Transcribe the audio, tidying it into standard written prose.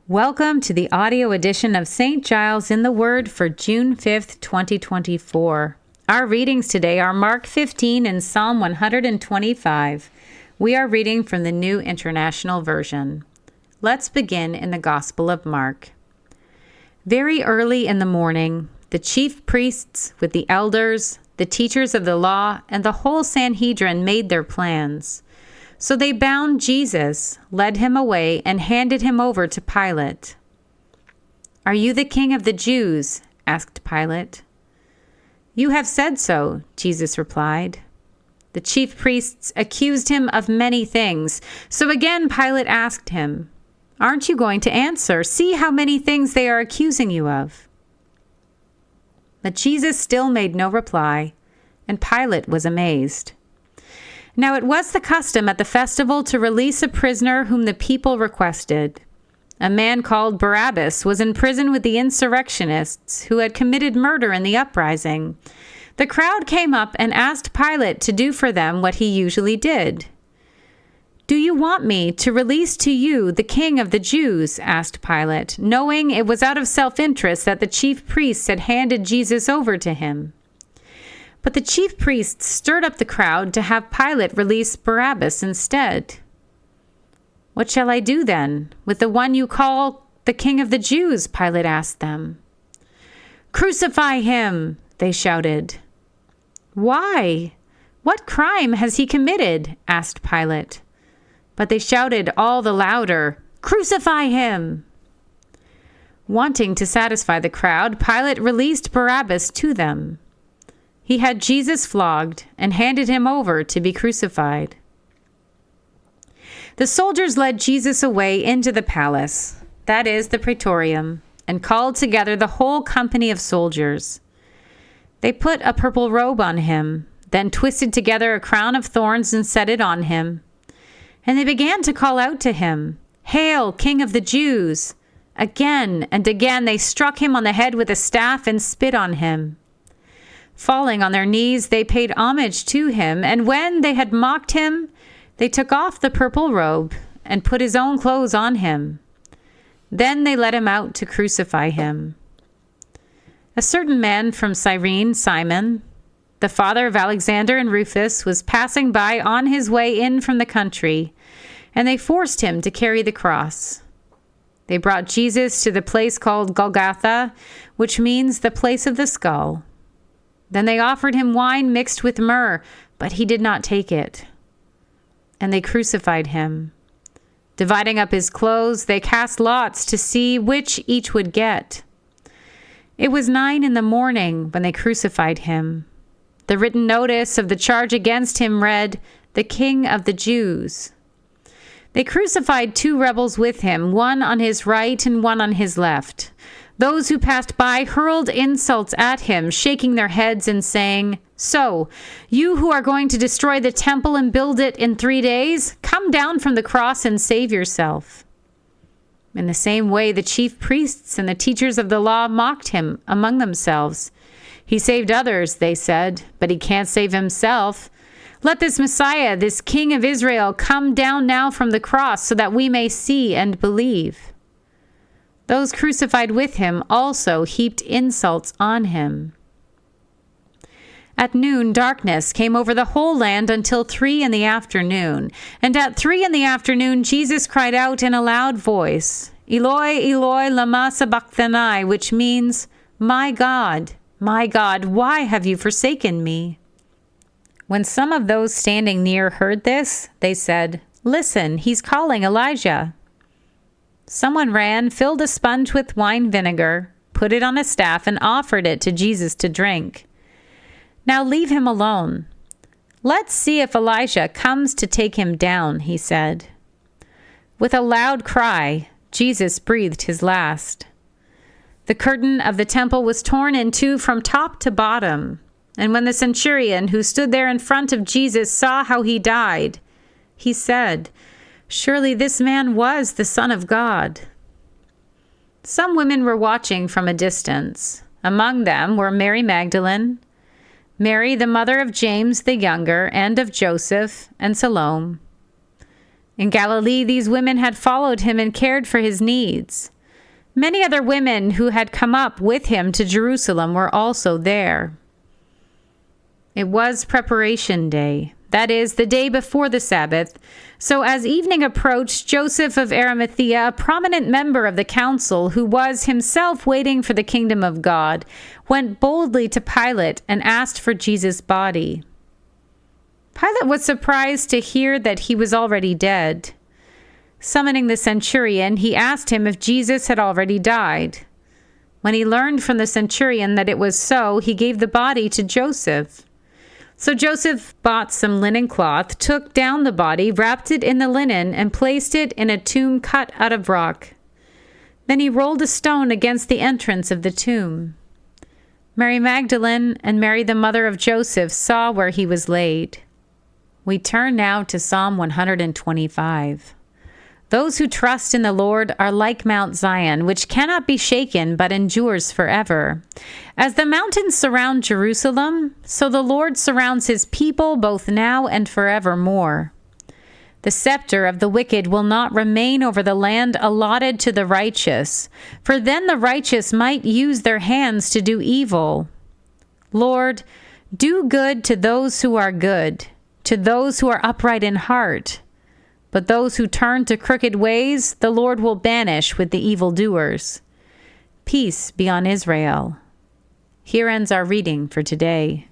Welcome to the audio edition of St. Giles in the Word for June 5th, 2024. Our readings today are Mark 15 and Psalm 125. We are reading from the New International Version. Let's begin in the Gospel of Mark. Very early in the morning, the chief priests with the elders, the teachers of the law, and the whole Sanhedrin made their plans. So they bound Jesus, led him away, and handed him over to Pilate. "Are you the king of the Jews?" asked Pilate. "You have said so," Jesus replied. The chief priests accused him of many things. So again Pilate asked him, "Aren't you going to answer? See how many things they are accusing you of." But Jesus still made no reply, and Pilate was amazed. Now it was the custom at the festival to release a prisoner whom the people requested. A man called Barabbas was in prison with the insurrectionists who had committed murder in the uprising. The crowd came up and asked Pilate to do for them what he usually did. "Do you want me to release to you the king of the Jews?" asked Pilate, knowing it was out of self-interest that the chief priests had handed Jesus over to him. But the chief priests stirred up the crowd to have Pilate release Barabbas instead. "What shall I do then with the one you call the king of the Jews?" Pilate asked them. "Crucify him!" they shouted. "Why? What crime has he committed?" asked Pilate. But they shouted all the louder, "Crucify him!" Wanting to satisfy the crowd, Pilate released Barabbas to them. He had Jesus flogged and handed him over to be crucified. The soldiers led Jesus away into the palace, that is, the praetorium, and called together the whole company of soldiers. They put a purple robe on him, then twisted together a crown of thorns and set it on him. And they began to call out to him, "Hail, King of the Jews!" Again and again they struck him on the head with a staff and spit on him. Falling on their knees, they paid homage to him, and when they had mocked him, they took off the purple robe and put his own clothes on him. Then they led him out to crucify him. A certain man from Cyrene, Simon, the father of Alexander and Rufus, was passing by on his way in from the country, and they forced him to carry the cross. They brought Jesus to the place called Golgotha, which means the place of the skull. Then they offered him wine mixed with myrrh, but he did not take it. And they crucified him. Dividing up his clothes, they cast lots to see which each would get. It was 9 a.m. when they crucified him. The written notice of the charge against him read, "The King of the Jews." They crucified 2 rebels with him, one on his right and one on his left. Those who passed by hurled insults at him, shaking their heads and saying, "So, you who are going to destroy the temple and build it in 3 days, come down from the cross and save yourself." In the same way, the chief priests and the teachers of the law mocked him among themselves. "He saved others," they said, "but he can't save himself. Let this Messiah, this King of Israel, come down now from the cross so that we may see and believe." Those crucified with him also heaped insults on him. At noon, darkness came over the whole land until 3 p.m. And at 3 p.m, Jesus cried out in a loud voice, "Eloi, Eloi, lama sabachthani," which means, my God, why have you forsaken me?" When some of those standing near heard this, they said, "Listen, he's calling Elijah." Someone ran, filled a sponge with wine vinegar, put it on a staff, and offered it to Jesus to drink. "Now leave him alone. Let's see if Elijah comes to take him down," he said. With a loud cry, Jesus breathed his last. The curtain of the temple was torn in two from top to bottom, and when the centurion who stood there in front of Jesus saw how he died, he said, "Surely this man was the Son of God." Some women were watching from a distance. Among them were Mary Magdalene, Mary the mother of James the younger and of Joseph, and Salome. In Galilee, these women had followed him and cared for his needs. Many other women who had come up with him to Jerusalem were also there. It was preparation day, that is, the day before the Sabbath. So as evening approached, Joseph of Arimathea, a prominent member of the council who was himself waiting for the kingdom of God, went boldly to Pilate and asked for Jesus' body. Pilate was surprised to hear that he was already dead. Summoning the centurion, he asked him if Jesus had already died. When he learned from the centurion that it was so, he gave the body to Joseph. So Joseph bought some linen cloth, took down the body, wrapped it in the linen, and placed it in a tomb cut out of rock. Then he rolled a stone against the entrance of the tomb. Mary Magdalene and Mary the mother of Joseph saw where he was laid. We turn now to Psalm 125. Those who trust in the Lord are like Mount Zion, which cannot be shaken but endures forever. As the mountains surround Jerusalem, so the Lord surrounds his people both now and forevermore. The scepter of the wicked will not remain over the land allotted to the righteous, for then the righteous might use their hands to do evil. Lord, do good to those who are good, to those who are upright in heart. But those who turn to crooked ways, the Lord will banish with the evildoers. Peace be on Israel. Here ends our reading for today.